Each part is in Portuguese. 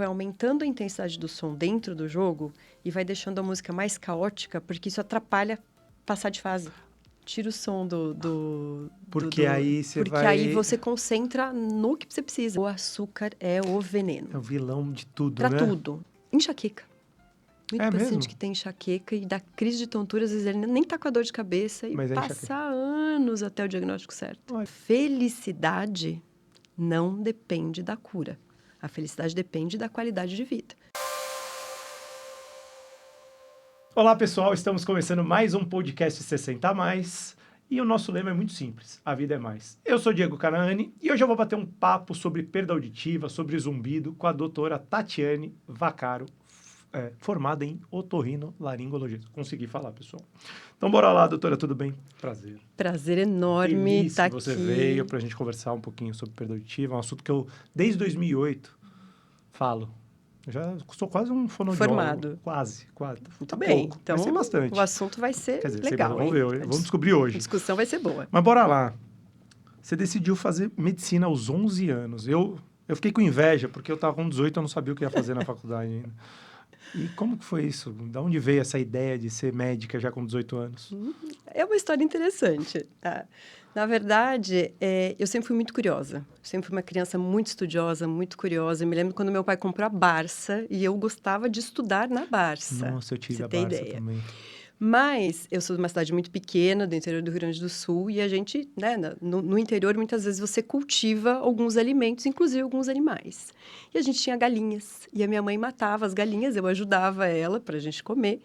vai aumentando a intensidade do som dentro do jogo e vai deixando a música mais caótica, porque isso atrapalha passar de fase. Tira o som Porque aí você porque aí você concentra no que você precisa. O açúcar é o veneno. É o vilão de tudo, Pra né? tudo. Enxaqueca. Muito É paciente mesmo? que tem enxaqueca e dá crise de tontura, às vezes ele nem tá com a dor de cabeça e Mas é passa enxaqueca. anos até o diagnóstico certo. Olha. Felicidade não depende da cura. A felicidade depende da qualidade de vida. Olá, pessoal. Estamos começando mais um podcast 60 a mais. E o nosso lema é muito simples. A vida é mais. Eu sou Diego Canaani e hoje eu vou bater um papo sobre perda auditiva, sobre zumbido, com a doutora Tatiane Vaccaro, formada em otorrinolaringologia. Consegui falar, pessoal. Então, bora lá, doutora. Tudo bem? Prazer. Prazer enorme Feliz estar que você aqui. veio para a gente conversar um pouquinho sobre perda auditiva. É um assunto que eu, desde 2008, falo. Eu já sou quase um fonoaudiólogo. Formado. Quase. Muito Tá bem. pouco, Então, mas sei bastante. o assunto vai ser Quer dizer, legal, vamos hein? ver, vamos descobrir hoje. A discussão vai ser boa. Mas bora lá. Você decidiu fazer medicina aos 11 anos. Eu fiquei com inveja, porque eu estava com 18 e eu não sabia o que ia fazer na faculdade ainda. E como que foi isso? De onde veio essa ideia de ser médica já com 18 anos? É uma história interessante, tá? Na verdade, eu sempre fui muito curiosa. Sempre fui uma criança muito estudiosa, muito curiosa. Eu me lembro quando meu pai comprou a Barça e eu gostava de estudar na Barça. Nossa, eu tive pra a você ter Barça ideia. também. Mas eu sou de uma cidade muito pequena, do interior do Rio Grande do Sul, e a gente, né, no interior, muitas vezes você cultiva alguns alimentos, inclusive alguns animais. E a gente tinha galinhas, e a minha mãe matava as galinhas, eu ajudava ela para a gente comer,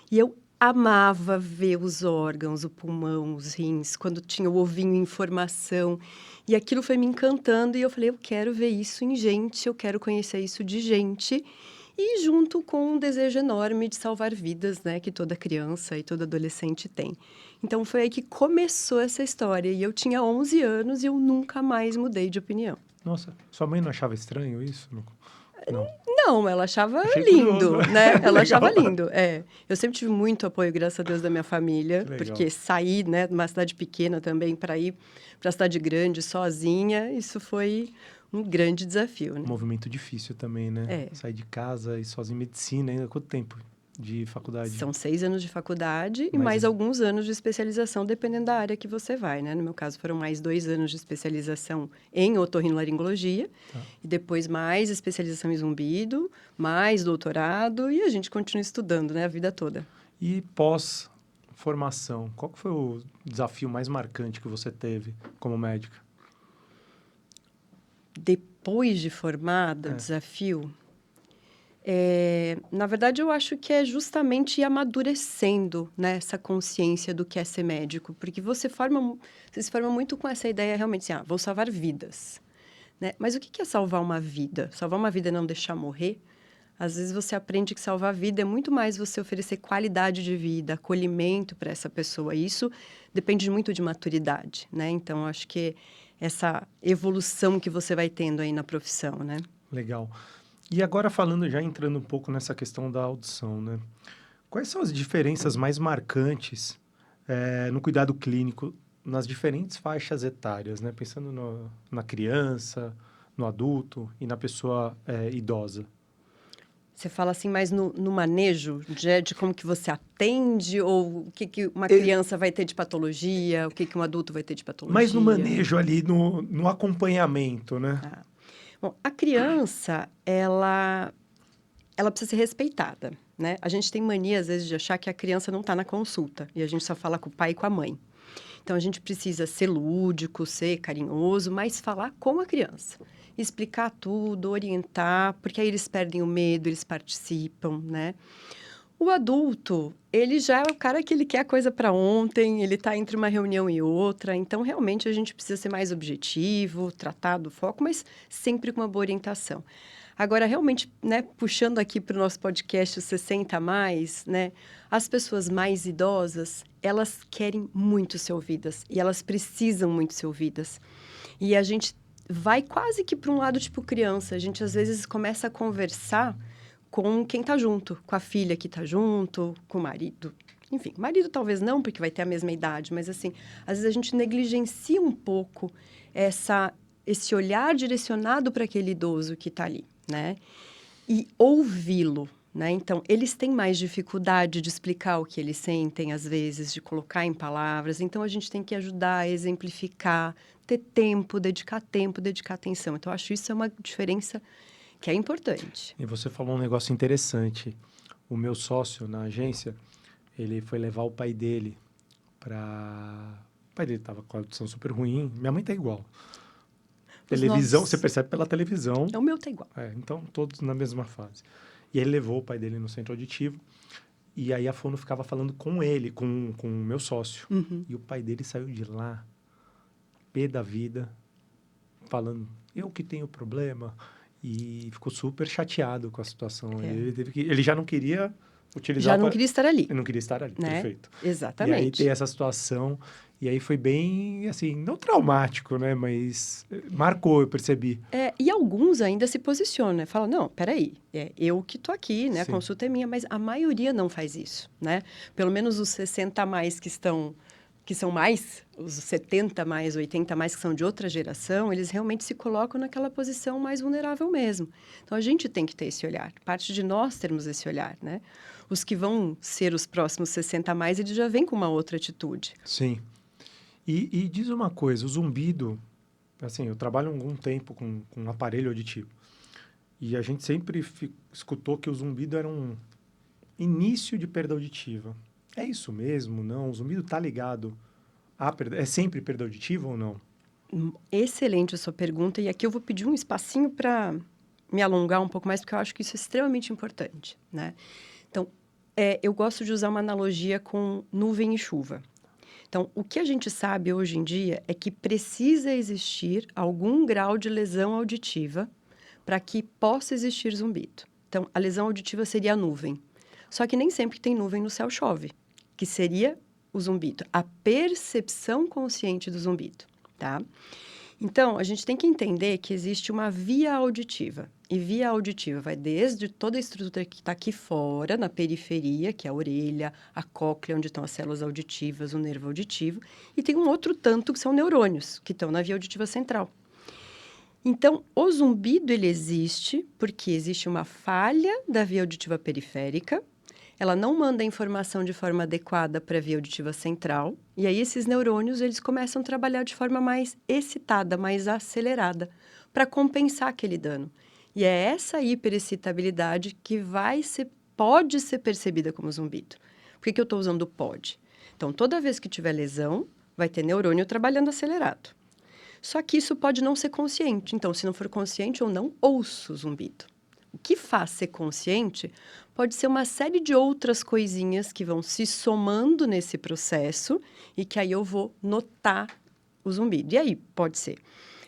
e eu amava ver os órgãos, o pulmão, os rins, quando tinha o ovinho em formação, e aquilo foi me encantando, e eu falei, eu quero ver isso em gente, eu quero conhecer isso de gente. E junto com um desejo enorme de salvar vidas, né, que toda criança e todo adolescente tem. Então, foi aí que começou essa história. E eu tinha 11 anos e eu nunca mais mudei de opinião. Nossa, sua mãe não achava estranho isso? Não. Não, ela achava Achei lindo, curioso. né? Ela achava Legal. lindo, Eu sempre tive muito apoio, graças a Deus, da minha família. Legal. Porque sair, né, de uma cidade pequena também para ir para a cidade grande sozinha, isso foi um grande desafio, né? Um movimento difícil também, né? Sair de casa e sozinho em medicina ainda. Quanto tempo de faculdade? São 6 anos de faculdade e mais alguns anos de especialização, dependendo da área que você vai, né? No meu caso, foram mais 2 anos de especialização em otorrinolaringologia. Tá. E depois mais especialização em zumbido, mais doutorado. E a gente continua estudando, né? A vida toda. E pós-formação, qual que foi o desafio mais marcante que você teve como médica? Depois de formada, o desafio... na verdade, eu acho que é justamente ir amadurecendo, né, essa consciência do que é ser médico. Porque você se forma muito com essa ideia realmente assim, vou salvar vidas. Né? Mas o que é salvar uma vida? Salvar uma vida é não deixar morrer? Às vezes você aprende que salvar a vida é muito mais você oferecer qualidade de vida, acolhimento para essa pessoa. E isso depende muito de maturidade, né? Então, acho que essa evolução que você vai tendo aí na profissão, né? Legal. E agora falando, já entrando um pouco nessa questão da audição, né? Quais são as diferenças mais marcantes no cuidado clínico nas diferentes faixas etárias, né? Pensando na criança, no adulto e na pessoa idosa. Você fala assim mais no manejo de como que você atende ou o que uma criança vai ter de patologia, o que um adulto vai ter de patologia? Mais no manejo ali, no acompanhamento, né? Ah. Bom, a criança, ela precisa ser respeitada, né? A gente tem mania, às vezes, de achar que a criança não está na consulta e a gente só fala com o pai e com a mãe. Então, a gente precisa ser lúdico, ser carinhoso, mas falar com a criança. Explicar tudo, orientar, porque aí eles perdem o medo, eles participam, né? O adulto, ele já é o cara que ele quer a coisa para ontem, ele está entre uma reunião e outra, então realmente a gente precisa ser mais objetivo, tratar do foco, mas sempre com uma boa orientação. Agora, realmente, né, puxando aqui para o nosso podcast 60 a mais, né, as pessoas mais idosas, elas querem muito ser ouvidas e elas precisam muito ser ouvidas. E a gente vai quase que para um lado tipo criança, a gente às vezes começa a conversar com quem está junto, com a filha que está junto, com o marido. Enfim, marido talvez não, porque vai ter a mesma idade, mas assim, às vezes a gente negligencia um pouco esse olhar direcionado para aquele idoso que está ali, né? e ouvi-lo, né? Então, eles têm mais dificuldade de explicar o que eles sentem, às vezes, de colocar em palavras. Então, a gente tem que ajudar a exemplificar, ter tempo, dedicar atenção. Então, eu acho isso é uma diferença que é importante. E você falou um negócio interessante. O meu sócio na agência, ele foi levar o pai dele para... O pai dele estava com a audição super ruim. Minha mãe tá igual. Televisão, você percebe pela televisão. O meu tá igual. Então, todos na mesma fase. E ele levou o pai dele no centro auditivo. E aí a fono ficava falando com ele, com o meu sócio. Uhum. E o pai dele saiu de lá, pé da vida, falando, eu que tenho problema. E ficou super chateado com a situação. Ele já não queria utilizar... Já não queria estar ali. Ele não queria estar ali, né? perfeito. Exatamente. E aí tem essa situação... E aí foi bem, assim, não traumático, né? Mas marcou, eu percebi. E alguns ainda se posicionam, né? Falam, não, peraí, eu que tô aqui, né? A Sim. consulta é minha, mas a maioria não faz isso, né? Pelo menos os 60 a mais que são mais, os 70 mais, 80 mais, que são de outra geração, eles realmente se colocam naquela posição mais vulnerável mesmo. Então, a gente tem que ter esse olhar. Parte de nós termos esse olhar, né? Os que vão ser os próximos 60 a mais, eles já vêm com uma outra atitude. Sim. E diz uma coisa, o zumbido, assim, eu trabalho há algum tempo com um aparelho auditivo. E a gente sempre escutou que o zumbido era um início de perda auditiva. É isso mesmo? Não? O zumbido está ligado à perda? É sempre perda auditiva ou não? Excelente a sua pergunta. E aqui eu vou pedir um espacinho para me alongar um pouco mais, porque eu acho que isso é extremamente importante, né? Então, eu gosto de usar uma analogia com nuvem e chuva. Então, o que a gente sabe hoje em dia é que precisa existir algum grau de lesão auditiva para que possa existir zumbido. Então, a lesão auditiva seria a nuvem. Só que nem sempre que tem nuvem no céu chove, que seria o zumbido, a percepção consciente do zumbido, tá? Então, a gente tem que entender que existe uma via auditiva. E via auditiva vai desde toda a estrutura que está aqui fora, na periferia, que é a orelha, a cóclea, onde estão as células auditivas, o nervo auditivo. E tem um outro tanto que são neurônios, que estão na via auditiva central. Então, o zumbido, ele existe porque existe uma falha da via auditiva periférica. Ela não manda a informação de forma adequada para a via auditiva central. E aí, esses neurônios, eles começam a trabalhar de forma mais excitada, mais acelerada, para compensar aquele dano. E é essa hiperexcitabilidade que pode ser percebida como zumbido. Por que eu estou usando o pode? Então, toda vez que tiver lesão, vai ter neurônio trabalhando acelerado. Só que isso pode não ser consciente. Então, se não for consciente, eu não ouço o zumbido. O que faz ser consciente pode ser uma série de outras coisinhas que vão se somando nesse processo e que aí eu vou notar o zumbido. E aí pode ser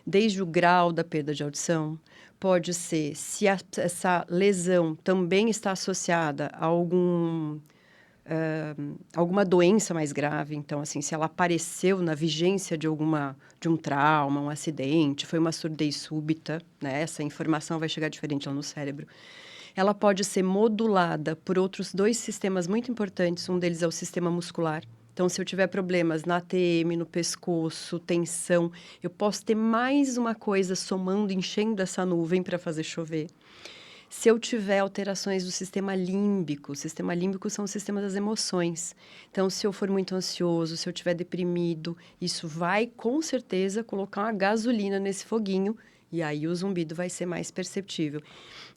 desde o grau da perda de audição, pode ser se essa lesão também está associada a alguma doença mais grave. Então, assim, se ela apareceu na vigência de um trauma, um acidente, foi uma surdez súbita, né? Essa informação vai chegar diferente lá no cérebro. Ela pode ser modulada por outros 2 sistemas muito importantes. Um deles é o sistema muscular. Então, se eu tiver problemas na ATM, no pescoço, tensão, eu posso ter mais uma coisa somando, enchendo essa nuvem para fazer chover. Se eu tiver alterações do sistema límbico são o sistema das emoções. Então, se eu for muito ansioso, se eu estiver deprimido, isso vai, com certeza, colocar uma gasolina nesse foguinho, e aí o zumbido vai ser mais perceptível.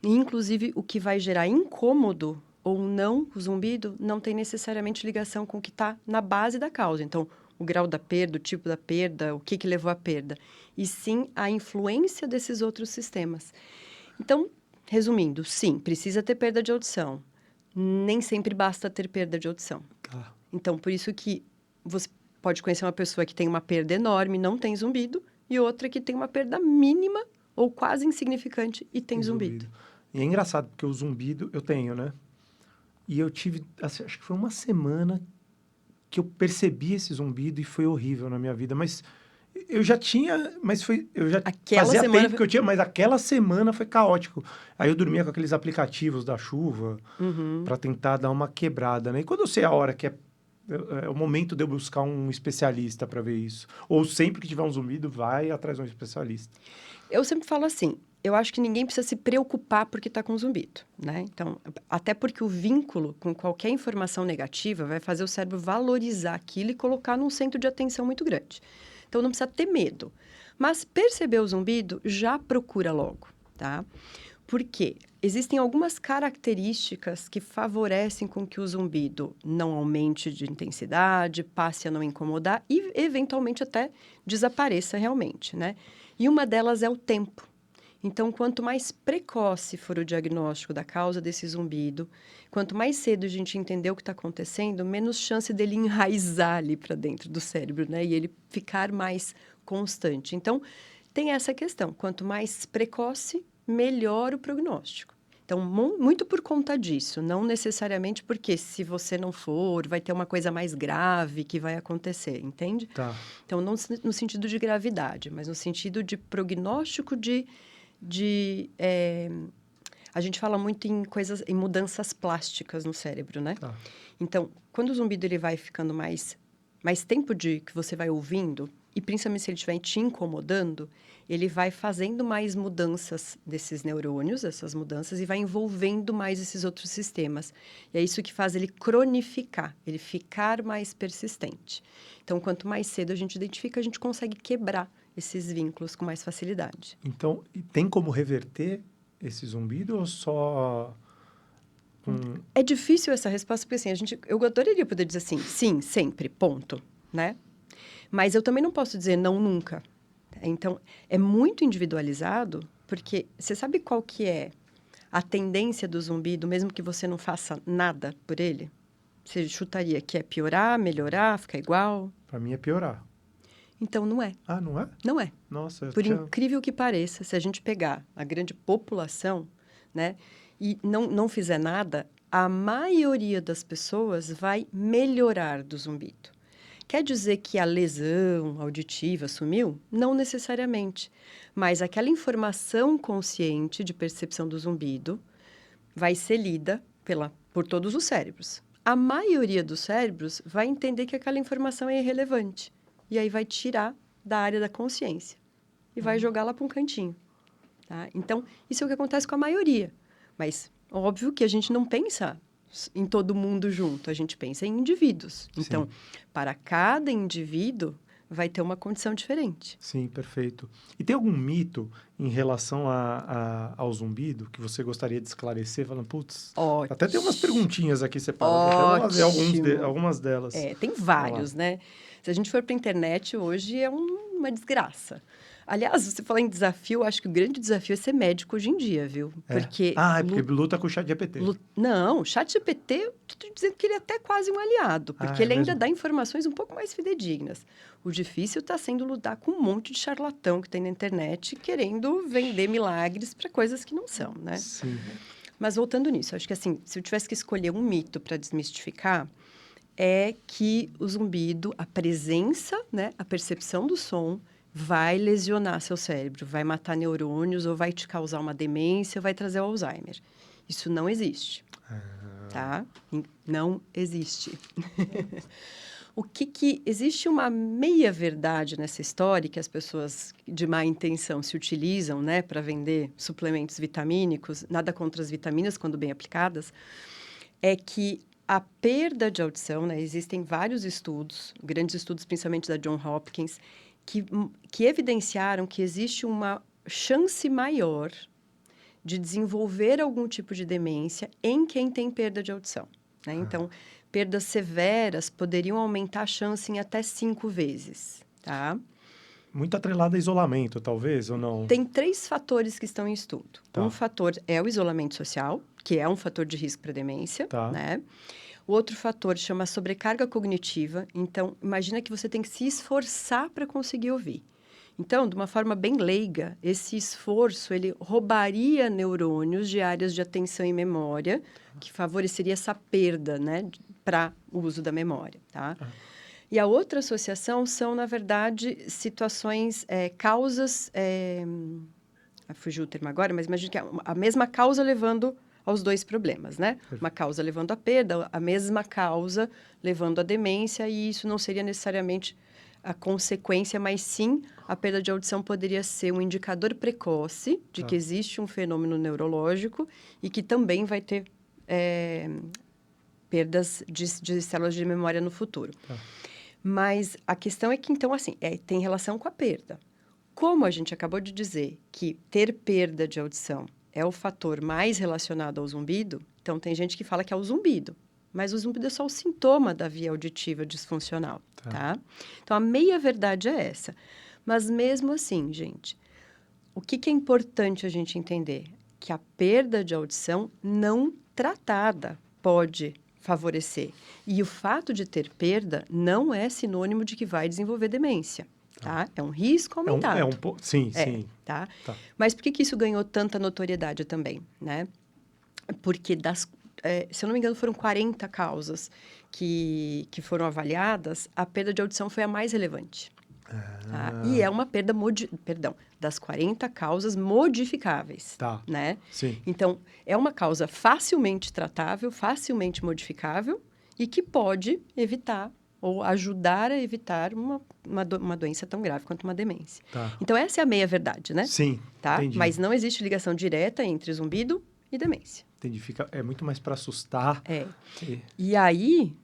E, inclusive, o que vai gerar incômodo ou não, o zumbido, não tem necessariamente ligação com o que está na base da causa. Então, o grau da perda, o tipo da perda, o que levou à perda. E sim, a influência desses outros sistemas. Então, resumindo, sim, precisa ter perda de audição. Nem sempre basta ter perda de audição. Então, por isso que você pode conhecer uma pessoa que tem uma perda enorme, não tem zumbido, e outra que tem uma perda mínima ou quase insignificante e tem zumbido. E é engraçado, porque o zumbido eu tenho, né? E eu tive, acho que foi uma semana que eu percebi esse zumbido e foi horrível na minha vida. Mas eu já tinha, fazia tempo que eu tinha, mas aquela semana foi caótico. Aí eu dormia com aqueles aplicativos da chuva para tentar dar uma quebrada, né? E quando eu sei a hora que é o momento de eu buscar um especialista para ver isso? Ou sempre que tiver um zumbido, vai atrás de um especialista? Eu sempre falo assim, eu acho que ninguém precisa se preocupar porque está com zumbido, né? Então, até porque o vínculo com qualquer informação negativa vai fazer o cérebro valorizar aquilo e colocar num centro de atenção muito grande. Então, não precisa ter medo. Mas perceber o zumbido, já procura logo, tá? Porque existem algumas características que favorecem com que o zumbido não aumente de intensidade, passe a não incomodar e, eventualmente, até desapareça realmente, né? E uma delas é o tempo. Então, quanto mais precoce for o diagnóstico da causa desse zumbido, quanto mais cedo a gente entender o que está acontecendo, menos chance dele enraizar ali para dentro do cérebro, né? E ele ficar mais constante. Então, tem essa questão. Quanto mais precoce, melhor o prognóstico. Então, muito por conta disso, não necessariamente porque se você não for, vai ter uma coisa mais grave que vai acontecer, entende? Tá. Então, não no sentido de gravidade, mas no sentido de prognóstico a gente fala muito em mudanças plásticas no cérebro, né? Tá. Então, quando o zumbido ele vai ficando mais tempo que você vai ouvindo, e principalmente se ele estiver te incomodando, ele vai fazendo mais mudanças desses neurônios, essas mudanças, e vai envolvendo mais esses outros sistemas. E é isso que faz ele cronificar, ele ficar mais persistente. Então, quanto mais cedo a gente identifica, a gente consegue quebrar esses vínculos com mais facilidade. Então, e tem como reverter esse zumbido ou só... É difícil essa resposta, porque assim, eu adoraria poder dizer assim, sim, sempre, ponto, né? Mas eu também não posso dizer não nunca. Então, é muito individualizado, porque você sabe qual que é a tendência do zumbido, mesmo que você não faça nada por ele? Você chutaria que é piorar, melhorar, ficar igual? Para mim é piorar. Então, não é. Ah, não é? Não é. Nossa, Por incrível que pareça, se a gente pegar a grande população, né, e não fizer nada, a maioria das pessoas vai melhorar do zumbido. Quer dizer que a lesão auditiva sumiu? Não necessariamente. Mas aquela informação consciente de percepção do zumbido vai ser lida por todos os cérebros. A maioria dos cérebros vai entender que aquela informação é irrelevante. E aí vai tirar da área da consciência e vai jogar lá para um cantinho. Tá? Então, isso é o que acontece com a maioria. Mas, óbvio que a gente não pensa em todo mundo junto, a gente pensa em indivíduos. Sim. Então, para cada indivíduo, vai ter uma condição diferente. Sim, perfeito. E tem algum mito em relação ao zumbido que você gostaria de esclarecer? Falando, putz, até tem umas perguntinhas aqui separadas, até vou fazer algumas delas. Tem vários, né? Se a gente for para a internet, hoje é uma desgraça. Aliás, você falar em desafio, eu acho que o grande desafio é ser médico hoje em dia, viu? Porque luta com o ChatGPT. Não, o ChatGPT, eu estou dizendo que ele é até quase um aliado, porque ele ainda dá informações um pouco mais fidedignas. O difícil está sendo lutar com um monte de charlatão que tem na internet, querendo vender milagres para coisas que não são, né? Sim. Mas voltando nisso, acho que assim, se eu tivesse que escolher um mito para desmistificar, é que o zumbido, a presença, né, a percepção do som, vai lesionar seu cérebro, vai matar neurônios, ou vai te causar uma demência, ou vai trazer o Alzheimer. Isso não existe, tá? Não existe. Existe uma meia-verdade nessa história que as pessoas de má intenção se utilizam, né, para vender suplementos vitamínicos, nada contra as vitaminas quando bem aplicadas, é que a perda de audição, né, existem vários estudos, grandes estudos, principalmente da Johns Hopkins, que evidenciaram que existe uma chance maior de desenvolver algum tipo de demência em quem tem perda de audição, né? Então, perdas severas poderiam aumentar a chance em até 5 vezes, tá? Muito atrelado a isolamento, talvez, ou não? Tem 3 fatores que estão em estudo. Tá. Um fator é o isolamento social, que é um fator de risco para demência, né? O outro fator chama sobrecarga cognitiva. Então, imagina que você tem que se esforçar para conseguir ouvir. Então, de uma forma bem leiga, esse esforço, ele roubaria neurônios de áreas de atenção e memória, que favoreceria essa perda, né, para o uso da memória, tá? E a outra associação são, na verdade, situações, causas... fugiu o termo agora, mas imagina que a mesma causa levando aos 2 problemas, né? Uma causa levando à perda, a mesma causa levando à demência, e isso não seria necessariamente a consequência, mas sim a perda de audição poderia ser um indicador precoce de que existe um fenômeno neurológico e que também vai ter perdas de células de memória no futuro. Mas a questão é que, então, assim, tem relação com a perda. Como a gente acabou de dizer que ter perda de audição é o fator mais relacionado ao zumbido, então tem gente que fala que é o zumbido, mas o zumbido é só o sintoma da via auditiva disfuncional, tá? Então, a meia-verdade é essa. Mas mesmo assim, gente, o que é importante a gente entender? Que a perda de audição não tratada pode favorecer. E o fato de ter perda não é sinônimo de que vai desenvolver demência. Tá? É um risco aumentado. Sim, sim. Tá? Mas por que isso ganhou tanta notoriedade também, né? Porque se eu não me engano, foram 40 causas que foram avaliadas, a perda de audição foi a mais relevante. Tá? E é uma perda, das 40 causas modificáveis, né? Sim. Então, é uma causa facilmente tratável, facilmente modificável e que pode evitar ou ajudar a evitar uma doença tão grave quanto uma demência. Então, essa é a meia-verdade, né? Sim, entendi. Mas não existe ligação direta entre zumbido e demência. Entendi. É muito mais para assustar. E aí,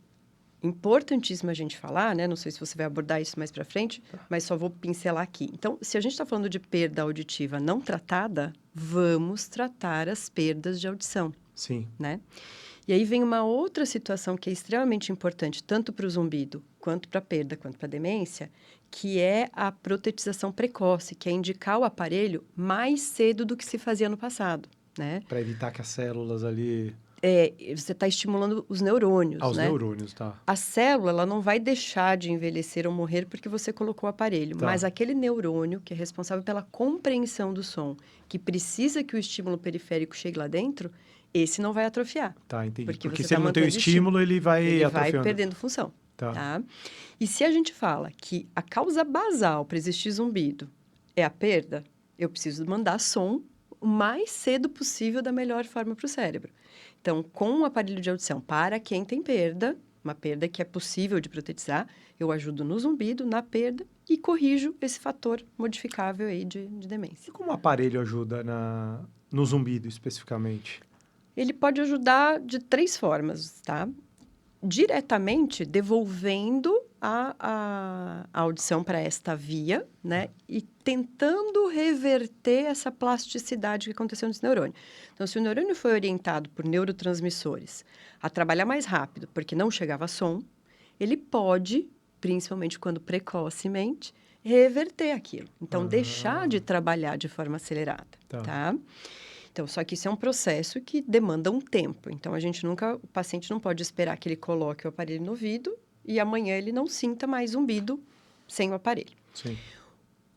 importantíssimo a gente falar, né? Não sei se você vai abordar isso mais para frente, mas só vou pincelar aqui. Então, se a gente está falando de perda auditiva não tratada, vamos tratar as perdas de audição. Sim. Né? E aí vem uma outra situação que é extremamente importante, tanto para o zumbido, quanto para a perda, quanto para a demência, que é a protetização precoce, que é indicar o aparelho mais cedo do que se fazia no passado, né? Para evitar que as células ali... você está estimulando os neurônios, os neurônios, tá. A célula, ela não vai deixar de envelhecer ou morrer porque você colocou o aparelho, mas aquele neurônio que é responsável pela compreensão do som, que precisa que o estímulo periférico chegue lá dentro, esse não vai atrofiar. Tá, entendi. Porque se ele não tem o estímulo, ele vai atrofiando. Vai perdendo função. Tá? E se a gente fala que a causa basal para existir zumbido é a perda, eu preciso mandar som o mais cedo possível da melhor forma para o cérebro. Então, com um aparelho de audição, para quem tem perda, uma perda que é possível de protetizar, eu ajudo no zumbido, na perda e corrijo esse fator modificável aí de demência. E como o aparelho ajuda no zumbido, especificamente? Ele pode ajudar de 3 formas, tá? Diretamente devolvendo a audição para esta via, né? E tentando reverter essa plasticidade que aconteceu nesse neurônio. Então, se o neurônio foi orientado por neurotransmissores a trabalhar mais rápido, porque não chegava som, ele pode, principalmente quando precocemente, reverter aquilo. Então, deixar de trabalhar de forma acelerada, tá? Então, só que isso é um processo que demanda um tempo. Então, o paciente não pode esperar que ele coloque o aparelho no ouvido e amanhã ele não sinta mais zumbido sem o aparelho. Sim.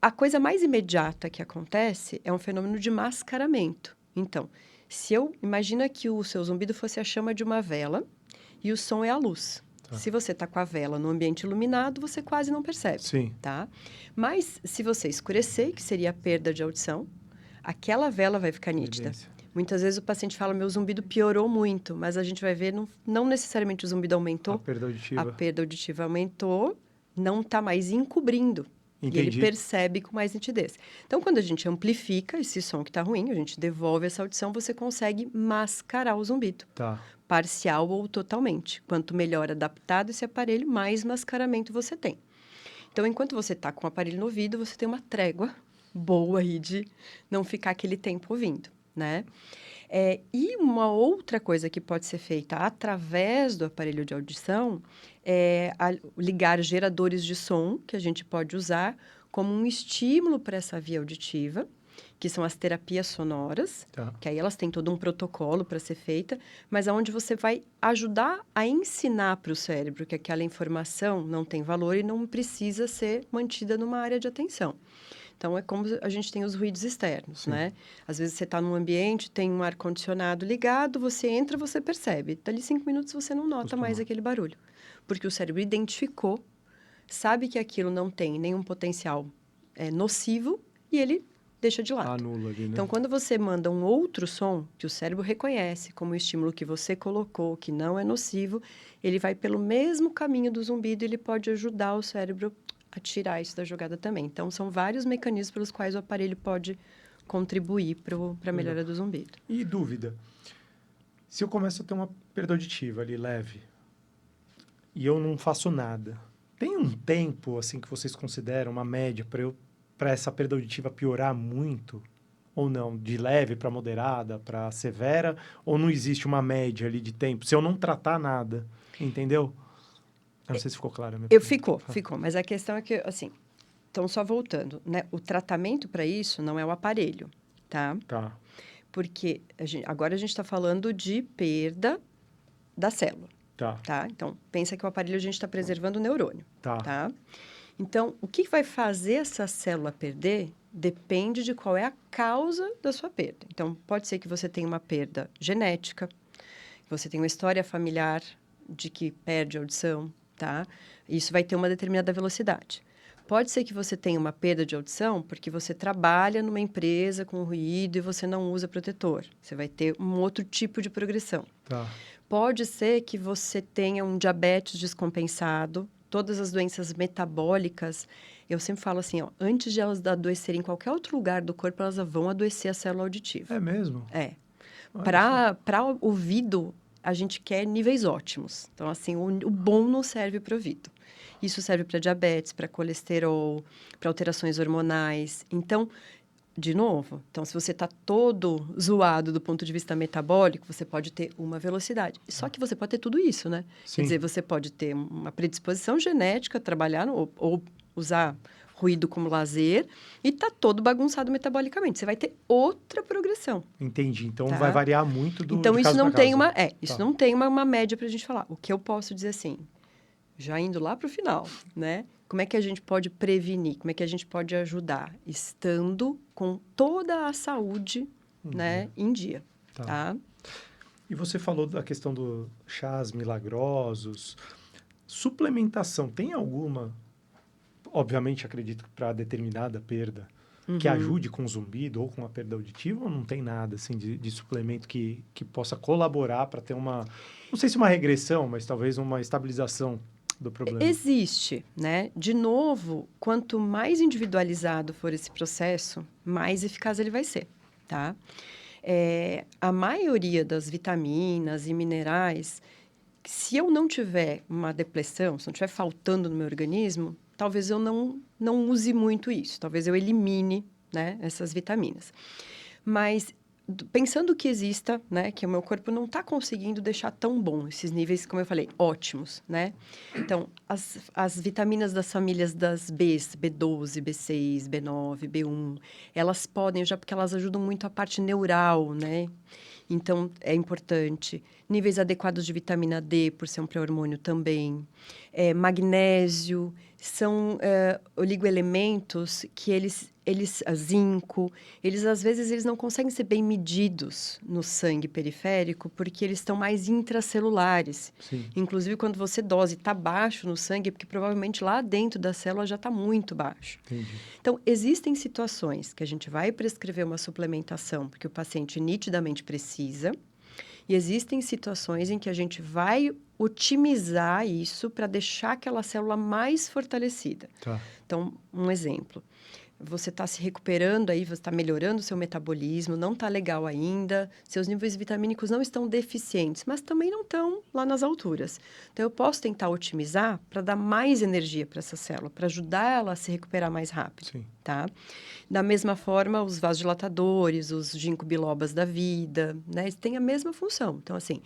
A coisa mais imediata que acontece é um fenômeno de mascaramento. Então, imagina que o seu zumbido fosse a chama de uma vela e o som é a luz. Se você está com a vela no ambiente iluminado, você quase não percebe. Sim. Tá? Mas, se você escurecer, que seria a perda de audição, aquela vela vai ficar nítida. Muitas vezes o paciente fala, meu zumbido piorou muito, mas a gente vai ver, não necessariamente o zumbido aumentou. A perda auditiva. A perda auditiva aumentou, não está mais encobrindo. Entendi. E ele percebe com mais nitidez. Então, quando a gente amplifica esse som que está ruim, a gente devolve essa audição, você consegue mascarar o zumbido. Parcial ou totalmente. Quanto melhor adaptado esse aparelho, mais mascaramento você tem. Então, enquanto você está com o aparelho no ouvido, você tem uma trégua boa aí de não ficar aquele tempo ouvindo, né? E uma outra coisa que pode ser feita através do aparelho de audição é ligar geradores de som, que a gente pode usar como um estímulo para essa via auditiva, que são as terapias sonoras, que aí elas têm todo um protocolo para ser feita, mas aonde você vai ajudar a ensinar para o cérebro que aquela informação não tem valor e não precisa ser mantida numa área de atenção. Então, é como a gente tem os ruídos externos, né? Às vezes, você está num ambiente, tem um ar-condicionado ligado, você entra, você percebe. Dali 5 minutos, você não nota mais aquele barulho. Porque o cérebro identificou, sabe que aquilo não tem nenhum potencial nocivo e ele deixa de lado. Anula ali, né? Então, quando você manda um outro som, que o cérebro reconhece como estímulo que você colocou, que não é nocivo, ele vai pelo mesmo caminho do zumbido e ele pode ajudar o cérebro a tirar isso da jogada também. Então, são vários mecanismos pelos quais o aparelho pode contribuir para a melhora do zumbido. E dúvida, se eu começo a ter uma perda auditiva ali leve e eu não faço nada, tem um tempo assim que vocês consideram uma média para essa perda auditiva piorar muito ou não, de leve para moderada, para severa, ou não existe uma média ali de tempo se eu não tratar nada, entendeu? Eu não sei se ficou claro a minha pergunta. Ficou, mas a questão é que, assim, então só voltando, né? O tratamento para isso não é o aparelho, tá? Tá. Porque agora a gente está falando de perda da célula, Tá. tá? Então, pensa que o aparelho a gente está preservando o neurônio, Tá. tá? Então, o que vai fazer essa célula perder depende de qual é a causa da sua perda. Então, pode ser que você tenha uma perda genética, que você tenha uma história familiar de que perde a audição, tá? Isso vai ter uma determinada velocidade. Pode ser que você tenha uma perda de audição porque você trabalha numa empresa com ruído e você não usa protetor. Você vai ter um outro tipo de progressão. Tá. Pode ser que você tenha um diabetes descompensado, todas as doenças metabólicas. Eu sempre falo assim, ó, antes de elas adoecerem em qualquer outro lugar do corpo, elas vão adoecer a célula auditiva. É mesmo? É. Olha Para ouvido, a gente quer níveis ótimos. Então, assim, o bom não serve para o ouvido. Isso serve para diabetes, para colesterol, para alterações hormonais. Então, de novo, então, se você está todo zoado do ponto de vista metabólico, você pode ter uma velocidade. Só que você pode ter tudo isso, né? Sim. Quer dizer, você pode ter uma predisposição genética, trabalhar ou usar ruído como lazer e tá todo bagunçado metabolicamente. Você vai ter outra progressão. Entendi. Então, tá? vai variar muito Então, de isso caso não pra tem caso. isso Tá. não tem uma média para a gente falar. O que eu posso dizer assim, já indo lá para o final, né? Como é que a gente pode prevenir? Como é que a gente pode ajudar? Estando com toda a saúde, né, em dia, tá? E você falou da questão do chás milagrosos. Suplementação, tem alguma? Obviamente, acredito que para determinada perda que ajude com zumbido ou com a perda auditiva, ou não tem nada assim de suplemento que possa colaborar para ter uma, não sei se uma regressão, mas talvez uma estabilização do problema? Existe, né? De novo, quanto mais individualizado for esse processo, mais eficaz ele vai ser, tá? A maioria das vitaminas e minerais, se eu não tiver uma depressão, se não estiver faltando no meu organismo, talvez eu não use muito isso. Talvez eu elimine, né, essas vitaminas. Mas pensando que exista, né, que o meu corpo não está conseguindo deixar tão bom esses níveis, como eu falei, ótimos, né? Então, as vitaminas das famílias das Bs, B12, B6, B9, B1, elas podem, já porque elas ajudam muito a parte neural, né? Então, é importante. Níveis adequados de vitamina D, por ser um pré-hormônio também. Magnésio, são oligoelementos que zinco, às vezes, eles não conseguem ser bem medidos no sangue periférico porque eles estão mais intracelulares. Sim. Inclusive, quando você dose está baixo no sangue, é porque provavelmente lá dentro da célula já está muito baixo. Entendi. Então, existem situações que a gente vai prescrever uma suplementação porque o paciente nitidamente precisa, e existem situações em que a gente vai otimizar isso para deixar aquela célula mais fortalecida. Tá. Então, um exemplo. Você está se recuperando aí, você está melhorando o seu metabolismo, não está legal ainda, seus níveis vitamínicos não estão deficientes, mas também não estão lá nas alturas. Então, eu posso tentar otimizar para dar mais energia para essa célula, para ajudar ela a se recuperar mais rápido, Sim. tá? Da mesma forma, os vasodilatadores, os ginkgo bilobas da vida, né? Eles têm a mesma função. Então, assim,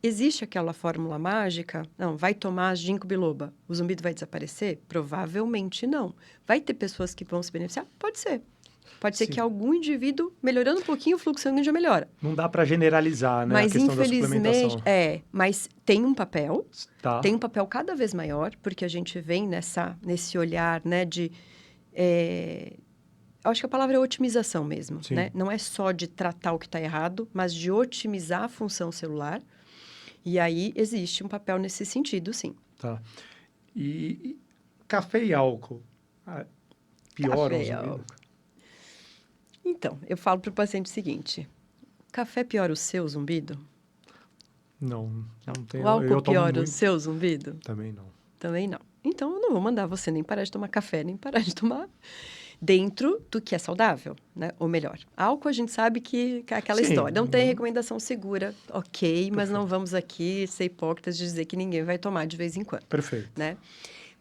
existe aquela fórmula mágica? Não, vai tomar ginkgo biloba, o zumbido vai desaparecer? Provavelmente não. Vai ter pessoas que vão se beneficiar? Pode ser. Pode ser Sim. que algum indivíduo, melhorando um pouquinho, o fluxo sanguíneo já melhora. Não dá para generalizar, né, a Mas, questão da infelizmente, suplementação. mas tem um papel, Tá. tem um papel cada vez maior, porque a gente vem nesse olhar, né, de... eu acho que a palavra é otimização mesmo, Sim. né? Não é só de tratar o que está errado, mas de otimizar a função celular. E aí, existe um papel nesse sentido, sim. Tá. E café e álcool pioram o Café e zumbido? álcool. Então, eu falo para o paciente o seguinte: café piora o seu zumbido? Não tem. O álcool Eu tomo piora o muito. seu zumbido? Também não. Também não. Então, eu não vou mandar você nem parar de tomar café, nem parar de tomar dentro do que é saudável, né? Ou melhor, álcool a gente sabe que é aquela Sim. história. Não tem recomendação segura, ok, mas não Perfeito. vamos aqui ser hipócritas de dizer que ninguém vai tomar de vez em quando, Perfeito. né?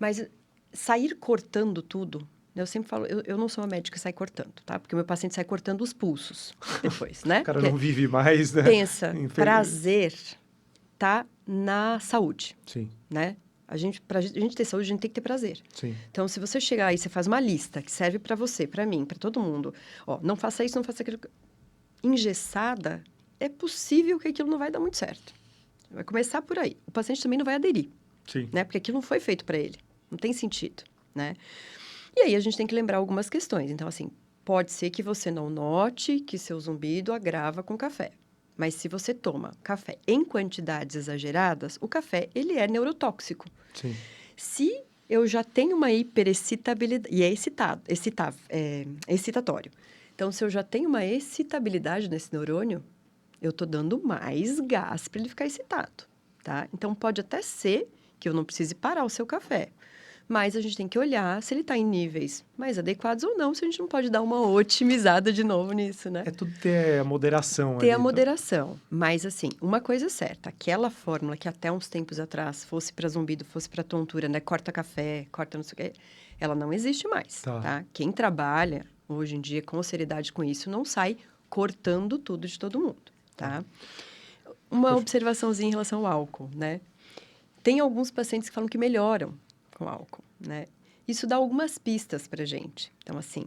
Mas sair cortando tudo, eu sempre falo, eu não sou uma médica que sai cortando, tá? Porque o meu paciente sai cortando os pulsos depois, né? O cara Porque não vive mais, né? pensa, prazer tá na saúde, Sim, né? Pra gente ter saúde, a gente tem que ter prazer. sim. Então, se você chegar aí, você faz uma lista que serve para você, para mim, para todo mundo. Ó, não faça isso, não faça aquilo. Engessada, é possível que aquilo não vai dar muito certo. Vai começar por aí. O paciente também não vai aderir, Sim. né? Porque aquilo não foi feito para ele. Não tem sentido, né? E aí, a gente tem que lembrar algumas questões. Então, assim, pode ser que você não note que seu zumbido agrava com café. Mas se você toma café em quantidades exageradas, o café, ele é neurotóxico. Sim. Se eu já tenho uma hiperexcitabilidade, e é excitatório. Então, se eu já tenho uma excitabilidade nesse neurônio, eu estou dando mais gás para ele ficar excitado, tá? Então, pode até ser que eu não precise parar o seu café. Mas a gente tem que olhar se ele está em níveis mais adequados ou não, se a gente não pode dar uma otimizada de novo nisso, né? É tudo ter a moderação Ter ali. a moderação. Mas, assim, uma coisa é certa. Aquela fórmula que até uns tempos atrás fosse para zumbido, fosse para tontura, né? Corta café, corta não sei o quê. Ela não existe mais, tá? Quem trabalha, hoje em dia, com seriedade com isso, não sai cortando tudo de todo mundo, tá? Uma observaçãozinha em relação ao álcool, né? Tem alguns pacientes que falam que melhoram com álcool, né? Isso dá algumas pistas pra gente. Então, assim,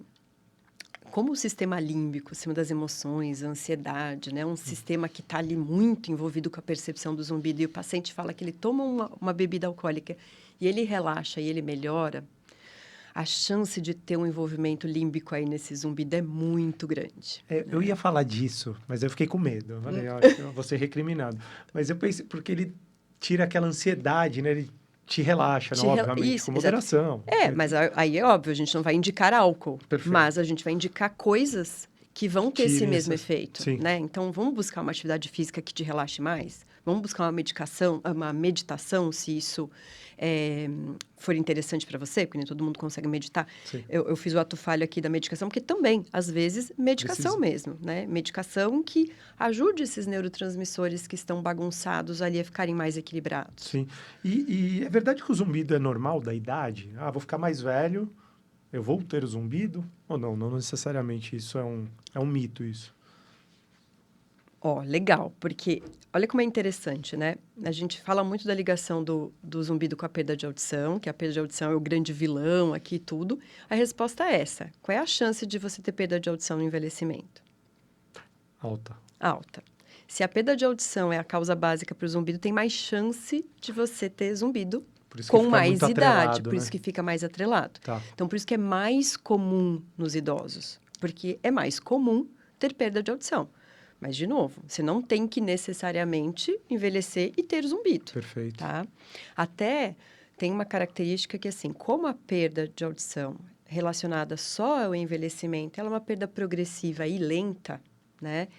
como o sistema límbico, o sistema das emoções, a ansiedade, né? Um sistema que está ali muito envolvido com a percepção do zumbido, e o paciente fala que ele toma uma bebida alcoólica e ele relaxa e ele melhora, a chance de ter um envolvimento límbico aí nesse zumbido é muito grande. Eu ia falar disso, mas eu fiquei com medo. Eu falei, acho que eu vou ser recriminado. Mas eu pensei, porque ele tira aquela ansiedade, né? Ele te relaxa, né? Obviamente, Isso, com moderação. mas aí é óbvio, a gente não vai indicar álcool, Perfeito. mas a gente vai indicar coisas que vão ter esse mesmo efeito, Sim. né? Então, vamos buscar uma atividade física que te relaxe mais? Vamos buscar uma meditação, se isso for interessante para você, porque nem todo mundo consegue meditar. Sim. Eu fiz o ato falho aqui da medicação, porque também, às vezes, medicação mesmo, né? Medicação que ajude esses neurotransmissores que estão bagunçados ali a ficarem mais equilibrados. Sim. E é verdade que o zumbido é normal da idade? Ah, vou ficar mais velho, eu vou ter o zumbido? Ou não? Não necessariamente. Isso é um mito, isso. Legal, porque olha como é interessante, né? A gente fala muito da ligação do zumbido com a perda de audição, que a perda de audição é o grande vilão aqui e tudo. A resposta é essa. Qual é a chance de você ter perda de audição no envelhecimento? Alta. Se a perda de audição é a causa básica para o zumbido, tem mais chance de você ter zumbido com mais idade. Por isso que fica mais atrelado. Tá. Então, por isso que é mais comum nos idosos. Porque é mais comum ter perda de audição. Mas, de novo, você não tem que necessariamente envelhecer e ter zumbido. Perfeito. Tá? Até tem uma característica que, assim, como a perda de audição relacionada só ao envelhecimento, ela é uma perda progressiva e lenta, né?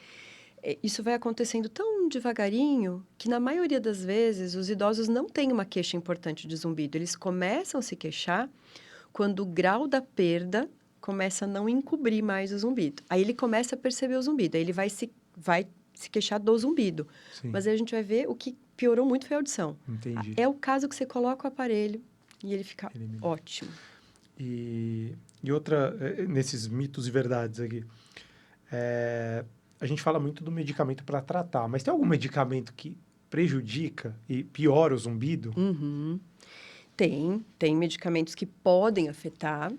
Isso vai acontecendo tão devagarinho que, na maioria das vezes, os idosos não têm uma queixa importante de zumbido. Eles começam a se queixar quando o grau da perda começa a não encobrir mais o zumbido. Aí ele começa a perceber o zumbido, aí ele vai se queixar do zumbido. Sim. Mas aí a gente vai ver o que piorou muito foi a audição. Entendi. É o caso que você coloca o aparelho e ele fica ótimo. E outra, nesses mitos e verdades aqui, a gente fala muito do medicamento para tratar, mas tem algum medicamento que prejudica e piora o zumbido? Tem medicamentos que podem afetar.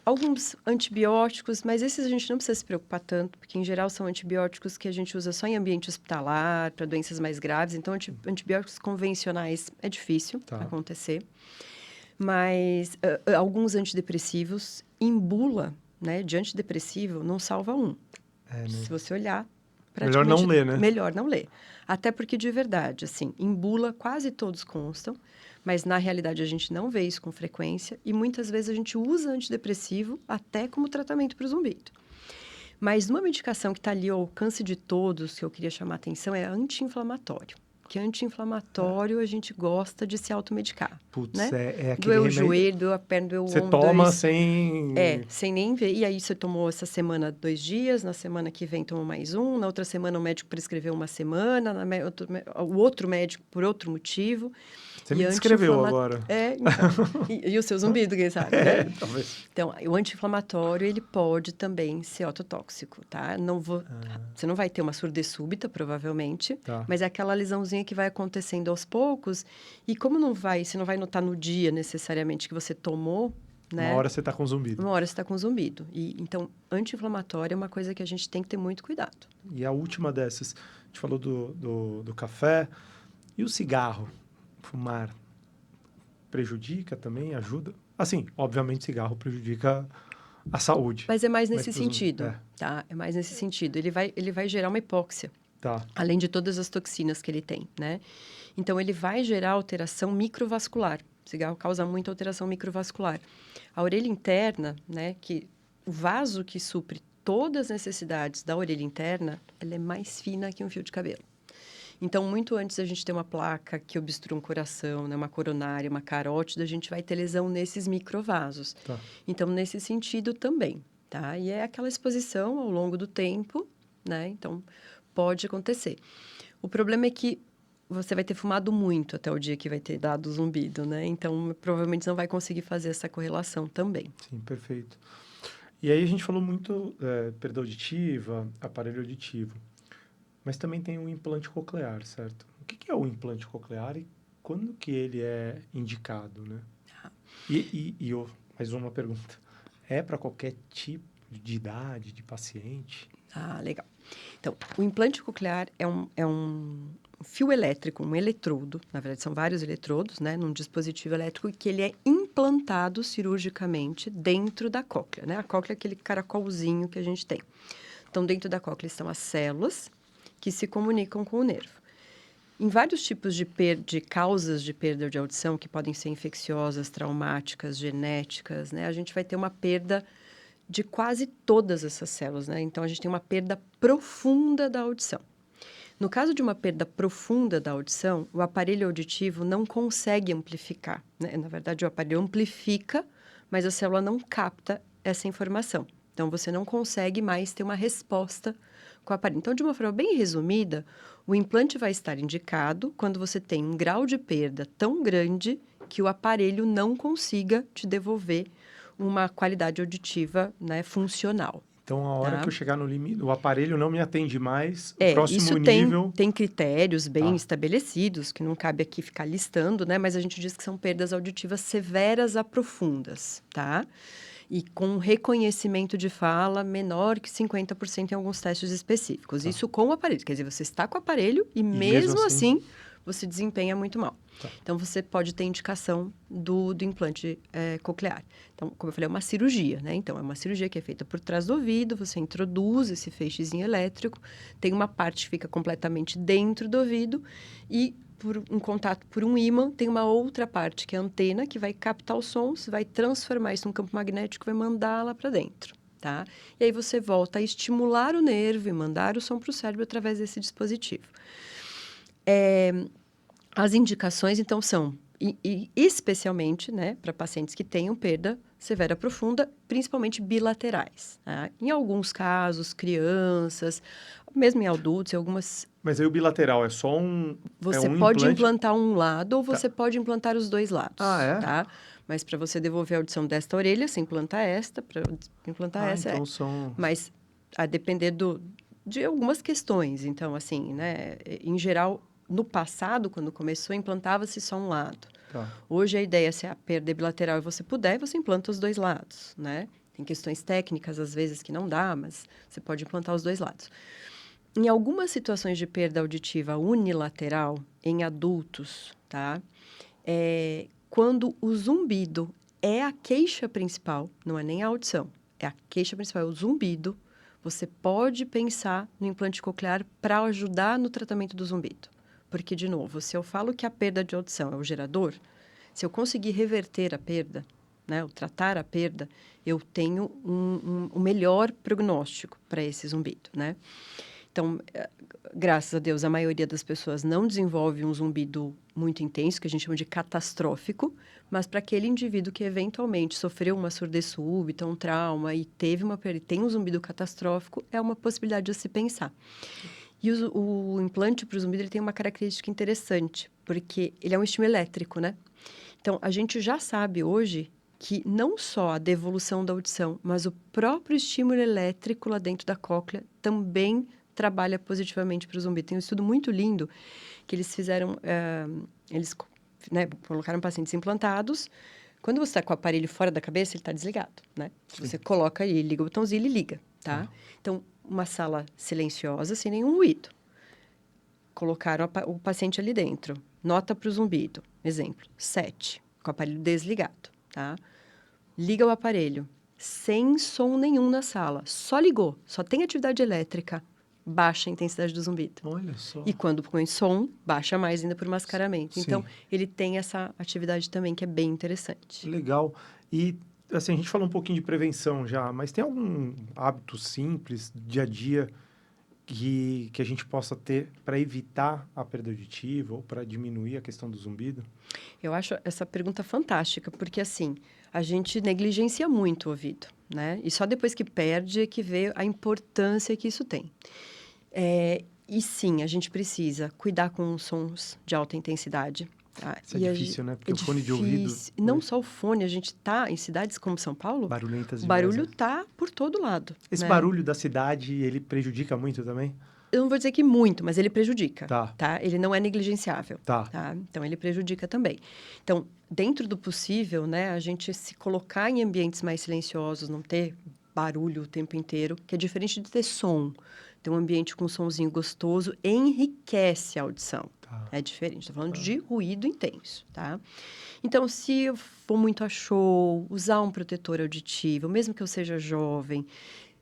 Alguns antibióticos, mas esses a gente não precisa se preocupar tanto, porque em geral são antibióticos que a gente usa só em ambiente hospitalar, para doenças mais graves. Então, antibióticos convencionais é difícil acontecer. Mas alguns antidepressivos, em bula, né, de antidepressivo, não salva um. Se você olhar, melhor não ler, né? Melhor não ler. Até porque, de verdade, assim, em bula quase todos constam, mas na realidade a gente não vê isso com frequência e muitas vezes a gente usa antidepressivo até como tratamento para o zumbido. Mas uma medicação que está ali ao alcance de todos, que eu queria chamar a atenção, é anti-inflamatório. Porque anti-inflamatório a gente gosta de se automedicar. Putz, né? é aquele Doeu o remédio... joelho, doeu a perna, doeu o Você ombro. toma sem... sem nem ver. E aí você tomou essa semana 2 dias, na semana que vem tomou mais um, na outra semana o médico prescreveu uma semana, o outro médico por outro motivo. Você me descreveu agora. Então. E o seu zumbido, quem sabe, né? Talvez. Então, o anti-inflamatório, ele pode também ser ototóxico, tá? Você não vai ter uma surdez súbita, provavelmente, mas é aquela lesãozinha que vai acontecendo aos poucos, e como você não vai notar no dia, necessariamente, que você tomou, né? Uma hora você tá com zumbido. Uma hora você tá com zumbido. Então, anti-inflamatório é uma coisa que a gente tem que ter muito cuidado. E a última dessas, a gente falou do café, e o cigarro? Fumar prejudica também, ajuda? Assim, obviamente cigarro prejudica a saúde. Mas é mais nesse sentido, tá? É mais nesse sentido. Ele vai gerar uma hipóxia. Tá. Além de todas as toxinas que ele tem, né? Então, ele vai gerar alteração microvascular. O cigarro causa muita alteração microvascular. A orelha interna, né? O vaso que supre todas as necessidades da orelha interna, ela é mais fina que um fio de cabelo. Então, muito antes da gente ter uma placa que obstrua um coração, né, uma coronária, uma carótida, a gente vai ter lesão nesses microvasos. Tá. Então, nesse sentido também, tá? E é aquela exposição ao longo do tempo, né? Então, pode acontecer. O problema é que você vai ter fumado muito até o dia que vai ter dado zumbido, né? Então, provavelmente não vai conseguir fazer essa correlação também. Sim, perfeito. E aí a gente falou muito perda auditiva, aparelho auditivo. Mas também tem o implante coclear, certo? O que é o implante coclear e quando que ele é indicado, né? Mais uma pergunta. É para qualquer tipo de idade, de paciente? Legal. Então, o implante coclear é um fio elétrico, um eletrodo. Na verdade, são vários eletrodos, né? Num dispositivo elétrico que ele é implantado cirurgicamente dentro da cóclea, né? A cóclea é aquele caracolzinho que a gente tem. Então, dentro da cóclea estão as células que se comunicam com o nervo. Em vários tipos de causas de perda de audição, que podem ser infecciosas, traumáticas, genéticas, né? A gente vai ter uma perda de quase todas essas células, né? Então, a gente tem uma perda profunda da audição. No caso de uma perda profunda da audição, o aparelho auditivo não consegue amplificar, né? Na verdade, o aparelho amplifica, mas a célula não capta essa informação. Então, você não consegue mais ter uma resposta com o aparelho. Então, de uma forma bem resumida, o implante vai estar indicado quando você tem um grau de perda tão grande que o aparelho não consiga te devolver uma qualidade auditiva, né, funcional. Então, a hora que eu chegar no limite, o aparelho não me atende mais, o próximo isso nível... tem critérios bem estabelecidos, que não cabe aqui ficar listando, né? Mas a gente diz que são perdas auditivas severas a profundas, tá? E com reconhecimento de fala menor que 50% em alguns testes específicos. Tá. Isso com o aparelho. Quer dizer, você está com o aparelho e mesmo assim você desempenha muito mal. Tá. Então, você pode ter indicação do implante coclear. Então, como eu falei, é uma cirurgia, né? Então, é uma cirurgia que é feita por trás do ouvido, você introduz esse feixezinho elétrico, tem uma parte que fica completamente dentro do ouvido e, por um contato por um ímã, tem uma outra parte, que é a antena, que vai captar os sons, vai transformar isso num campo magnético e vai mandar lá para dentro, tá? E aí você volta a estimular o nervo e mandar o som para o cérebro através desse dispositivo. As indicações, então, são, especialmente, né, para pacientes que tenham perda severa profunda, principalmente bilaterais. Tá? Em alguns casos, crianças, mesmo em adultos, em algumas... Mas aí o bilateral é só um... Você pode implantar um lado ou você pode implantar os dois lados. Tá? Mas para você devolver a audição desta orelha, você implanta esta, para implantar essa. Então são... Mas a depender de algumas questões. Então, assim, né, em geral, no passado, quando começou, implantava-se só um lado. Tá. Hoje, a ideia é se a perda é bilateral e você puder, você implanta os dois lados, né? Tem questões técnicas, às vezes, que não dá, mas você pode implantar os dois lados. Em algumas situações de perda auditiva unilateral, em adultos, tá? Quando o zumbido é a queixa principal, não é nem a audição, é a queixa principal, é o zumbido, você pode pensar no implante coclear para ajudar no tratamento do zumbido. Porque, de novo, se eu falo que a perda de audição é o gerador, se eu conseguir reverter a perda, né, ou tratar a perda, eu tenho um melhor prognóstico para esse zumbido, né? Então, graças a Deus, a maioria das pessoas não desenvolve um zumbido muito intenso, que a gente chama de catastrófico, mas para aquele indivíduo que eventualmente sofreu uma surdez súbita, um trauma e tem um zumbido catastrófico, é uma possibilidade de se pensar. E o implante para o zumbido ele tem uma característica interessante, porque ele é um estímulo elétrico, né? Então, a gente já sabe hoje que não só a devolução da audição, mas o próprio estímulo elétrico lá dentro da cóclea também trabalha positivamente para o zumbido. Tem um estudo muito lindo que eles fizeram, eles colocaram pacientes implantados. Quando você está com o aparelho fora da cabeça, ele está desligado, né? Você coloca ele, liga o botãozinho, ele liga, tá? Então, uma sala silenciosa, sem nenhum ruído. Colocaram o paciente ali dentro. Nota para o zumbido. Exemplo, 7, com o aparelho desligado, tá? Liga o aparelho, sem som nenhum na sala. Só ligou, só tem atividade elétrica. Baixa a intensidade do zumbido. Olha só. E quando põe som, baixa mais ainda por mascaramento. Sim. Então, ele tem essa atividade também que é bem interessante. Legal. E, assim, a gente falou um pouquinho de prevenção já, mas tem algum hábito simples, dia a dia, que a gente possa ter para evitar a perda auditiva ou para diminuir a questão do zumbido? Eu acho essa pergunta fantástica, porque, assim, a gente negligencia muito o ouvido, né? E só depois que perde é que vê a importância que isso tem. E sim, a gente precisa cuidar com sons de alta intensidade. Tá? Isso é difícil, né? Porque o fone de ouvido... Não só o fone, a gente está em cidades como São Paulo, barulhentas o barulho demais, né? está por todo lado. Esse né? barulho da cidade, ele prejudica muito também? Eu não vou dizer que muito, mas ele prejudica. Tá. Ele não é negligenciável. Tá. Então, ele prejudica também. Então, dentro do possível, né, a gente se colocar em ambientes mais silenciosos, não ter barulho o tempo inteiro, que é diferente de ter som. Ter um ambiente com um sonzinho gostoso enriquece a audição. Tá. É diferente. Estou falando de ruído intenso, tá? Então, se eu for muito a show, usar um protetor auditivo, mesmo que eu seja jovem,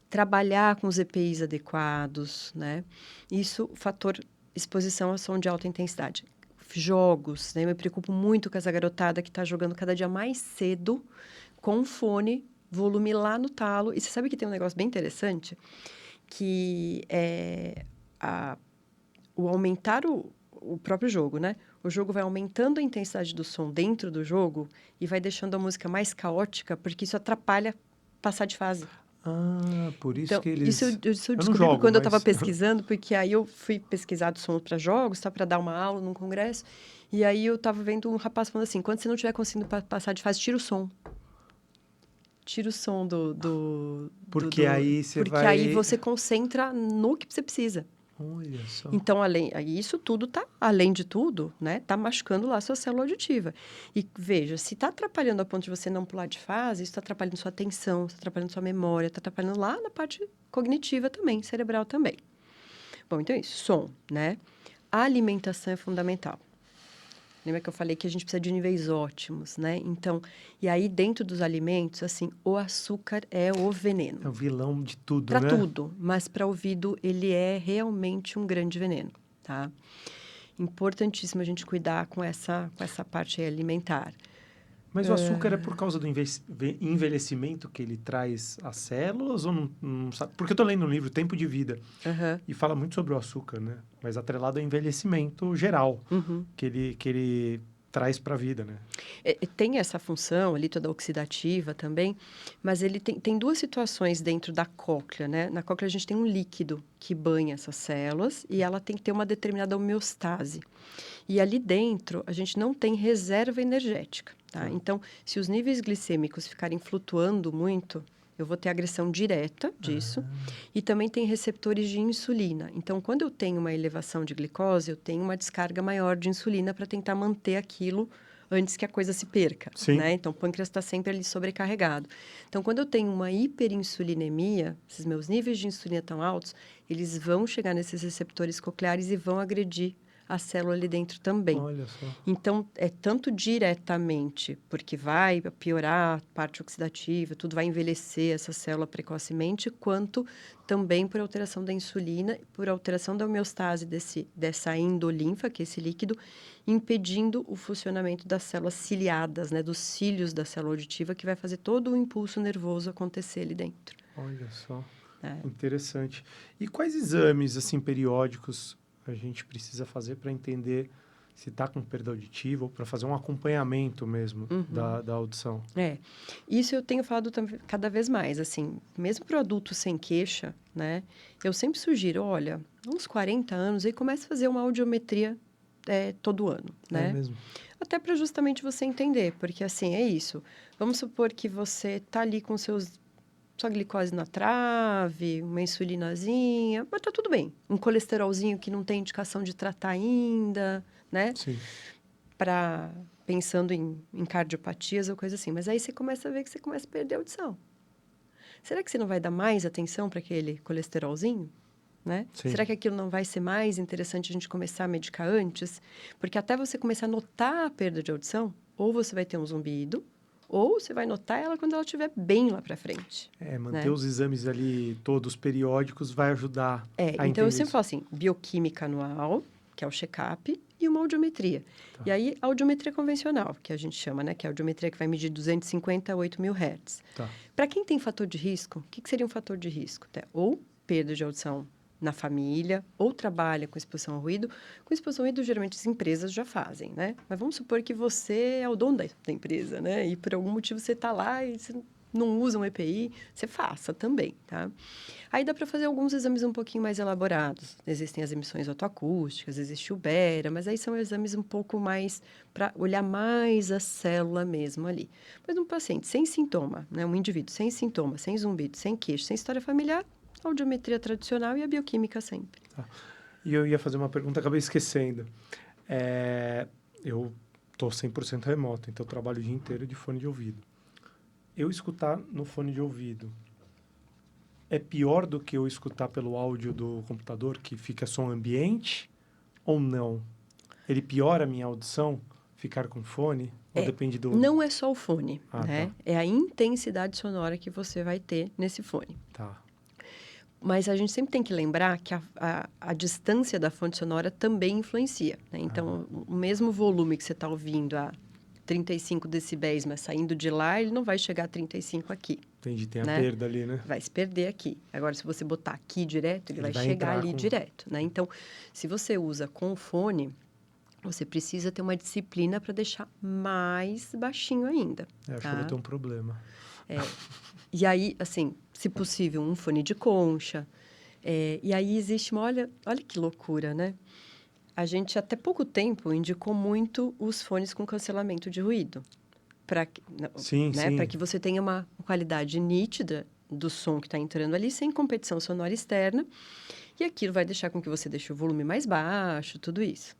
trabalhar com os EPIs adequados, né? Isso, fator exposição a som de alta intensidade. Jogos, né? Eu me preocupo muito com essa garotada que está jogando cada dia mais cedo com fone, volume lá no talo. E você sabe que tem um negócio bem interessante? Que é o aumentar o próprio jogo, né? O jogo vai aumentando a intensidade do som dentro do jogo e vai deixando a música mais caótica, porque isso atrapalha passar de fase. Por isso Então, que eles... Isso eu não descobri jogo, quando eu mas... estava pesquisando, porque aí eu fui pesquisar de som para jogos, tá? Para dar uma aula num congresso. E aí eu estava vendo um rapaz falando assim, quando você não estiver conseguindo passar de fase, tira o som. Tira o som Porque aí você porque aí você concentra no que você precisa. Olha só. Então, isso tudo tá, além de tudo, né? Tá machucando lá a sua célula auditiva. E veja, se tá atrapalhando a ponto de você não pular de fase, isso tá atrapalhando sua atenção, tá atrapalhando sua memória, tá atrapalhando lá na parte cognitiva também, cerebral também. Bom, então é isso, som, né? A alimentação é fundamental. Lembra que eu falei que a gente precisa de níveis ótimos, né? Então, e aí dentro dos alimentos, assim, o açúcar é o veneno. É o vilão de tudo, né? Para tudo, mas para o ouvido ele é realmente um grande veneno, tá? Importantíssimo a gente cuidar com essa parte alimentar. Mas o açúcar é por causa do envelhecimento que ele traz às células ou não sabe? Porque eu tô lendo um livro, Tempo de Vida, e fala muito sobre o açúcar, né? Mas atrelado ao envelhecimento geral, que ele traz para a vida, né? Tem essa função ali toda oxidativa também, mas ele tem duas situações dentro da cóclea, né? Na cóclea a gente tem um líquido que banha essas células e ela tem que ter uma determinada homeostase. E ali dentro a gente não tem reserva energética, tá? Então, se os níveis glicêmicos ficarem flutuando muito, eu vou ter agressão direta disso. E também tem receptores de insulina. Então, quando eu tenho uma elevação de glicose, eu tenho uma descarga maior de insulina para tentar manter aquilo antes que a coisa se perca. Sim. Né? Então, o pâncreas está sempre ali sobrecarregado. Então, quando eu tenho uma hiperinsulinemia, esses meus níveis de insulina tão altos, eles vão chegar nesses receptores cocleares e vão agredir a célula ali dentro também. Olha só. Então, é tanto diretamente, porque vai piorar a parte oxidativa, tudo vai envelhecer essa célula precocemente, quanto também por alteração da insulina, por alteração da homeostase dessa endolinfa, que é esse líquido, impedindo o funcionamento das células ciliadas, né, dos cílios da célula auditiva, que vai fazer todo o impulso nervoso acontecer ali dentro. Olha só. né? Interessante. E quais exames, assim, periódicos a gente precisa fazer para entender se está com perda auditiva ou para fazer um acompanhamento mesmo da audição? É, isso eu tenho falado cada vez mais, assim, mesmo para o adulto sem queixa, né? Eu sempre sugiro, olha, uns 40 anos, aí comece a fazer uma audiometria todo ano, É né? mesmo? Até para justamente você entender, porque assim, é isso. Vamos supor que você tá ali com sua glicose na trave, uma insulinazinha, mas tá tudo bem. Um colesterolzinho que não tem indicação de tratar ainda, né? Sim. Pensando em cardiopatias ou coisa assim. Mas aí você começa a ver que você começa a perder a audição. Será que você não vai dar mais atenção para aquele colesterolzinho? Né? Sim. Será que aquilo não vai ser mais interessante a gente começar a medicar antes? Porque até você começar a notar a perda de audição, ou você vai ter um zumbido, ou você vai notar ela quando ela estiver bem lá para frente. Manter Né? os exames ali todos periódicos vai ajudar a Então eu entender sempre isso. falo assim, bioquímica anual, que é o check-up, e uma audiometria. Tá. E aí, a audiometria convencional, que a gente chama, né? Que é a audiometria que vai medir 250 a 8.000 Hz. Tá. Para quem tem fator de risco, o que seria um fator de risco? Ou perda de audição na família, ou trabalha com exposição ao ruído. Com exposição ao ruído, geralmente as empresas já fazem, né? Mas vamos supor que você é o dono da empresa, né? E por algum motivo você está lá e você não usa um EPI, você faça também, tá? Aí dá para fazer alguns exames um pouquinho mais elaborados. Existem as emissões otoacústicas, existe o Bera, mas aí são exames um pouco mais para olhar mais a célula mesmo ali. Mas um paciente sem sintoma, né, um indivíduo sem sintoma, sem zumbido, sem queixo, sem história familiar, a audiometria tradicional e a bioquímica sempre. Tá. E eu ia fazer uma pergunta, acabei esquecendo. Eu estou 100% remoto, então eu trabalho o dia inteiro de fone de ouvido. Eu escutar no fone de ouvido é pior do que eu escutar pelo áudio do computador, que fica som ambiente, ou não? Ele piora a minha audição, ficar com fone? Ou depende do... Não é só o fone, né? Tá. É a intensidade sonora que você vai ter nesse fone. Tá. Mas a gente sempre tem que lembrar que a distância da fonte sonora também influencia, né? Então, o mesmo volume que você está ouvindo a 35 decibéis, mas saindo de lá, ele não vai chegar a 35 aqui. Entendi, tem a né? perda ali, né? Vai se perder aqui. Agora, se você botar aqui direto, ele vai chegar entrar ali direto, né? Então, se você usa com o fone, você precisa ter uma disciplina para deixar mais baixinho ainda. Acho que eu vou ter um problema. E aí, assim, se possível, um fone de concha. E aí existe uma... Olha que loucura, né? A gente, até pouco tempo, indicou muito os fones com cancelamento de ruído. Para Sim. que você tenha uma qualidade nítida do som que está entrando ali, sem competição sonora externa. E aquilo vai deixar com que você deixe o volume mais baixo, tudo isso.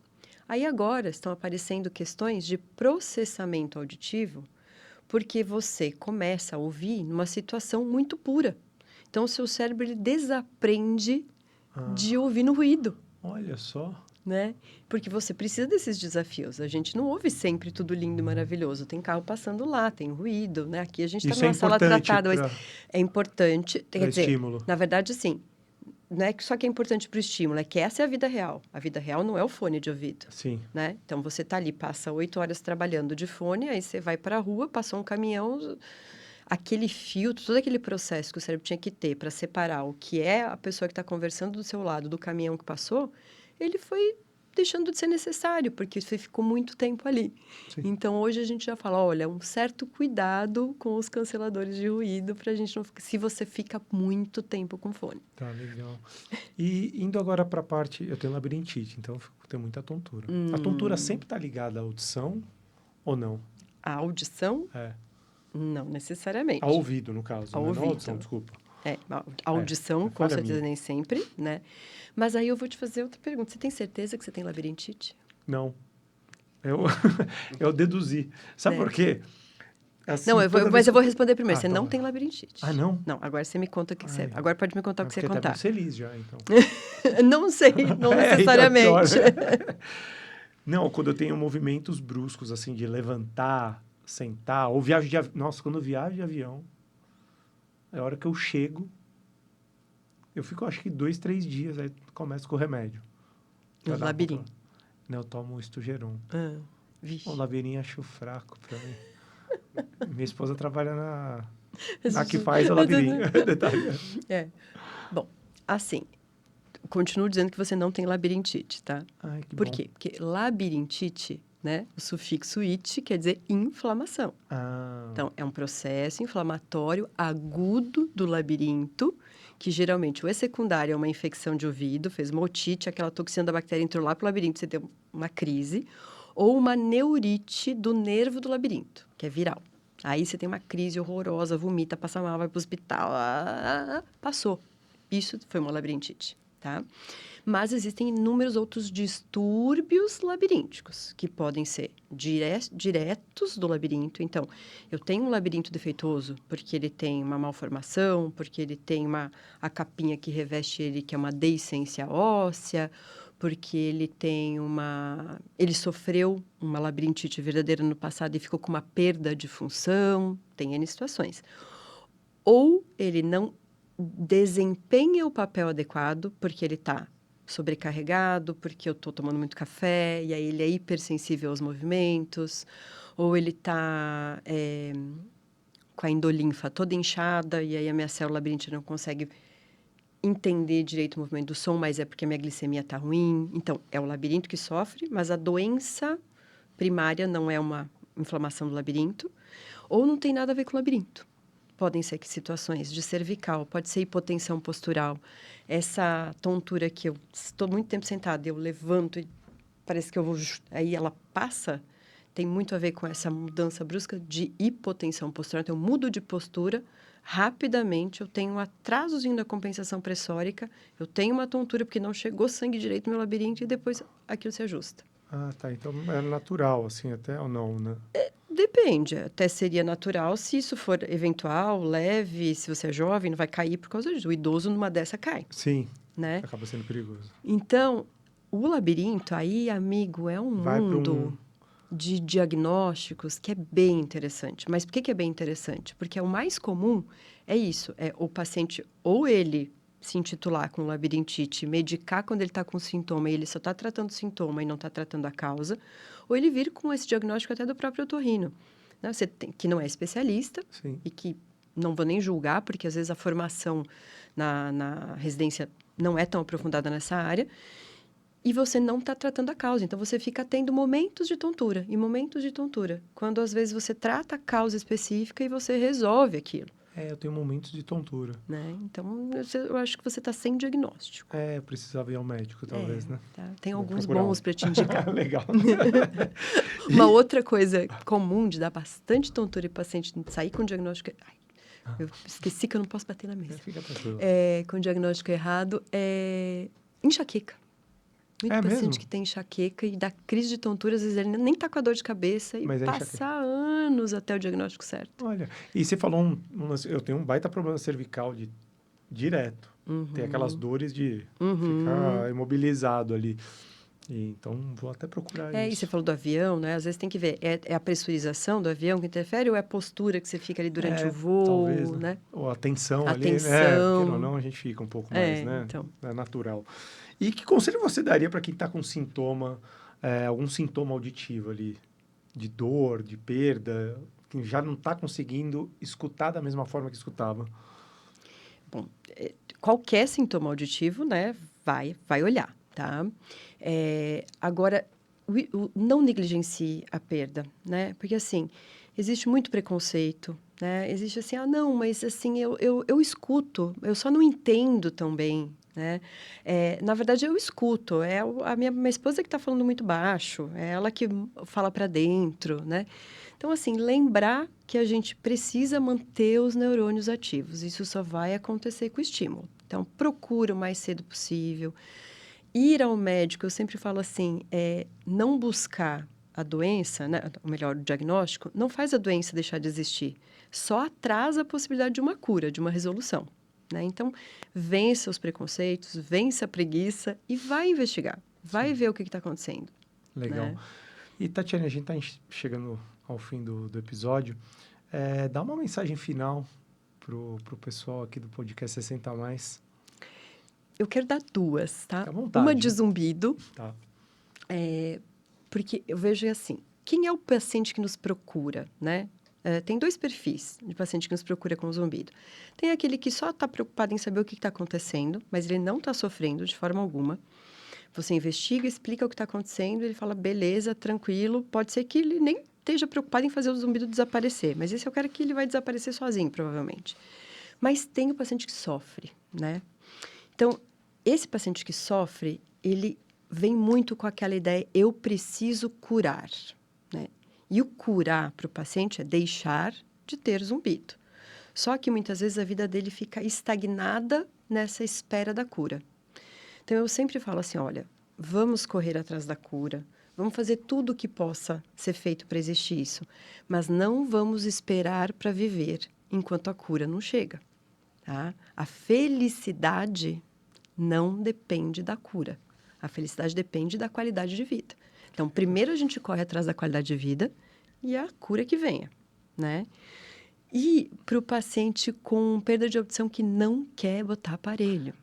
Aí agora estão aparecendo questões de processamento auditivo, porque você começa a ouvir numa situação muito pura. Então, o seu cérebro ele desaprende de ouvir no ruído. Olha só. Né? Porque você precisa desses desafios. A gente não ouve sempre tudo lindo e maravilhoso. Tem carro passando lá, tem ruído, né? Aqui a gente está numa sala tratada, mas é importante. Quer dizer, estímulo. Na verdade, sim. Não é só que é importante para o estímulo, é que essa é a vida real. A vida real não é o fone de ouvido. Sim. Né? Então, você está ali, passa 8 horas trabalhando de fone, aí você vai para a rua, passou um caminhão, aquele filtro, todo aquele processo que o cérebro tinha que ter para separar o que é a pessoa que está conversando do seu lado do caminhão que passou, ele foi deixando de ser necessário, porque você ficou muito tempo ali. Sim. Então, hoje a gente já fala, olha, um certo cuidado com os canceladores de ruído para a gente não... Se você fica muito tempo com fone. Tá, legal. E indo agora para a parte... Eu tenho labirintite, então eu tenho muita tontura. A tontura sempre está ligada à audição ou não? A audição? Não necessariamente. Ao ouvido, no caso. Ao né? ouvido. Não a audição, desculpa. A audição, com certeza, nem sempre, né? Mas aí eu vou te fazer outra pergunta. Você tem certeza que você tem labirintite? Não. Eu deduzi. Sabe por quê? Assim, não, eu vou responder primeiro. Você não tem labirintite. Ah, não? Não, agora você me conta o que você... Agora pode me contar o que você contar. Tá muito feliz já, então. Não sei, não necessariamente. Não, quando eu tenho movimentos bruscos, assim, de levantar, sentar, ou viagem de avião. Nossa, quando eu viajo de avião, é a hora que eu chego, eu fico, acho que 2, 3 dias, aí começo com o remédio. O labirinto. Não, eu tomo o Estugeron. Vixe. O labirinto acho fraco pra mim. Minha esposa trabalha A que faz o labirinto. Detalhe. É. Bom, assim, continuo dizendo que você não tem labirintite, tá? Ai, que Por bom. quê? Porque labirintite, né? O sufixo "ite" quer dizer inflamação. Ah, Então, é um processo inflamatório agudo do labirinto, que geralmente ou é secundário a uma infecção de ouvido, fez uma otite, aquela toxina da bactéria entrou lá pro labirinto, você deu uma crise, ou uma neurite do nervo do labirinto, que é viral. Aí você tem uma crise horrorosa, vomita, passa mal, vai pro hospital, passou. Isso foi uma labirintite, tá? Mas existem inúmeros outros distúrbios labirínticos, que podem ser diretos do labirinto. Então, eu tenho um labirinto defeituoso porque ele tem uma malformação, porque ele tem a capinha que reveste ele, que é uma deiscência óssea, porque ele tem ele sofreu uma labirintite verdadeira no passado e ficou com uma perda de função, tem N situações. Ou ele não desempenha o papel adequado, porque ele está sobrecarregado, porque eu estou tomando muito café, e aí ele é hipersensível aos movimentos, ou ele está com a endolinfa toda inchada, e aí a minha célula labiríntica não consegue entender direito o movimento do som, mas é porque a minha glicemia está ruim. Então, é o labirinto que sofre, mas a doença primária não é uma inflamação do labirinto, ou não tem nada a ver com o labirinto. Podem ser que situações de cervical, pode ser hipotensão postural. Essa tontura que eu estou muito tempo sentada, eu levanto e parece que eu vou... Aí ela passa, tem muito a ver com essa mudança brusca de hipotensão postural. Então, eu mudo de postura, rapidamente eu tenho um atrasozinho da compensação pressórica, eu tenho uma tontura porque não chegou sangue direito no meu labirinto e depois aquilo se ajusta. ah, tá. Então é natural, assim, até ou não, né? Depende, até seria natural se isso for eventual, leve, se você é jovem, não vai cair por causa disso. O idoso, numa dessa, cai, Sim, né? acaba sendo perigoso. Então, o labirinto aí, amigo, é um Vai para mundo de diagnósticos que é bem interessante. Mas por que é bem interessante? Porque o mais comum é isso, é o paciente ou ele se intitular com labirintite, medicar quando ele está com sintoma e ele só está tratando o sintoma e não está tratando a causa, ou ele vir com esse diagnóstico até do próprio otorrino, né? Você tem, que não é especialista Sim. e que não vou nem julgar, porque às vezes a formação na residência não é tão aprofundada nessa área, e você não está tratando a causa. Então, você fica tendo momentos de tontura e momentos de tontura, quando às vezes você trata a causa específica e você resolve aquilo. É, eu tenho momentos de tontura. Né? Então, eu acho que você está sem diagnóstico. É, eu precisava ir ao médico, talvez, né? Tá? Tem Vou alguns procurar bons para te indicar. Legal. Uma outra coisa comum de dar bastante tontura e paciente sair com diagnóstico... Ai, eu esqueci que eu não posso bater na mesa. Fica tranquilo. Com diagnóstico errado, é enxaqueca. Muito paciente mesmo? que tem enxaqueca e dá crise de tontura, às vezes ele nem tá com a dor de cabeça e Mas é passa enxaqueca. anos até o diagnóstico certo. Olha, e você falou eu tenho um baita problema cervical direto. Tem aquelas dores de ficar imobilizado ali. Então, vou até procurar E isso. você falou do avião, né? Às vezes tem que ver, é a pressurização do avião que interfere ou é a postura que você fica ali durante o voo, talvez, né? Ou a tensão A ali, né? tensão. Queira ou não, a gente fica um pouco mais, né? Então. É natural. E que conselho você daria para quem está com sintoma, algum sintoma auditivo ali, de dor, de perda, que já não está conseguindo escutar da mesma forma que escutava? Bom, qualquer sintoma auditivo, né? Vai olhar, tá? Agora, não negligencie a perda, né? Porque, assim, existe muito preconceito, né? Existe assim, não, mas, assim, eu escuto, eu só não entendo tão bem, né? Na verdade, eu escuto, a minha esposa que está falando muito baixo, é ela que fala para dentro, né? Então, assim, lembrar que a gente precisa manter os neurônios ativos. Isso só vai acontecer com o estímulo. Então, procura o mais cedo possível. Ir ao médico, eu sempre falo assim, não buscar a doença, né? Ou melhor, o diagnóstico, não faz a doença deixar de existir. Só atrasa a possibilidade de uma cura, de uma resolução. Né? Então, vença os preconceitos, vença a preguiça e vai investigar. Vai ver o que está acontecendo. Legal. Né? E, Tatiana, a gente está chegando ao fim do episódio. Dá uma mensagem final pro pessoal aqui do podcast 60 a mais. Eu quero dar duas, tá? Fica à vontade. Uma de zumbido. Tá. Porque eu vejo assim, quem é o paciente que nos procura, né? Tem 2 perfis de paciente que nos procura com zumbido. Tem aquele que só está preocupado em saber o que está acontecendo, mas ele não está sofrendo de forma alguma. Você investiga, explica o que está acontecendo, ele fala, beleza, tranquilo, pode ser que ele nem esteja preocupado em fazer o zumbido desaparecer, mas esse é o cara que ele vai desaparecer sozinho, provavelmente. Mas tem o paciente que sofre, né? Então, esse paciente que sofre, ele vem muito com aquela ideia, eu preciso curar, né? E o curar para o paciente é deixar de ter zumbido. Só que muitas vezes a vida dele fica estagnada nessa espera da cura. Então, eu sempre falo assim, olha, vamos correr atrás da cura, vamos fazer tudo o que possa ser feito para existir isso, mas não vamos esperar para viver enquanto a cura não chega, tá? A felicidade não depende da cura. A felicidade depende da qualidade de vida. Então, primeiro a gente corre atrás da qualidade de vida e a cura que venha, né? E para o paciente com perda de audição que não quer botar aparelho,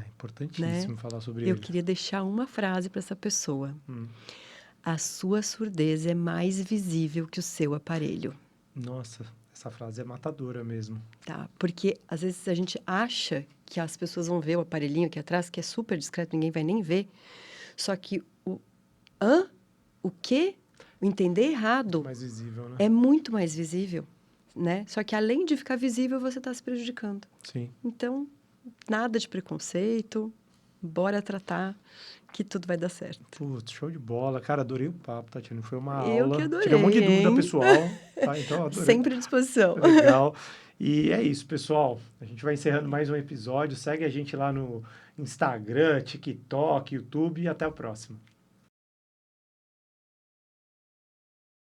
Importantíssimo falar sobre eu ele. queria deixar uma frase para essa pessoa. A sua surdez é mais visível que o seu aparelho. Nossa, essa frase é matadora mesmo. Tá? Porque, às vezes, a gente acha que as pessoas vão ver o aparelhinho aqui atrás, que é super discreto, ninguém vai nem ver. Só que o quê? O entender errado Mais visível, né? é muito mais visível, né? Só que, além de ficar visível, você está se prejudicando. Sim. Então, nada de preconceito, bora tratar que tudo vai dar certo. Putz, show de bola. Cara, adorei o papo, Tatiana. Foi uma Eu aula. que adorei, Tirei um monte de dúvida hein? pessoal, tá? Então, adorei. Sempre à disposição. Legal. E é isso, pessoal. A gente vai encerrando mais um episódio. Segue a gente lá no Instagram, TikTok, YouTube e até o próximo.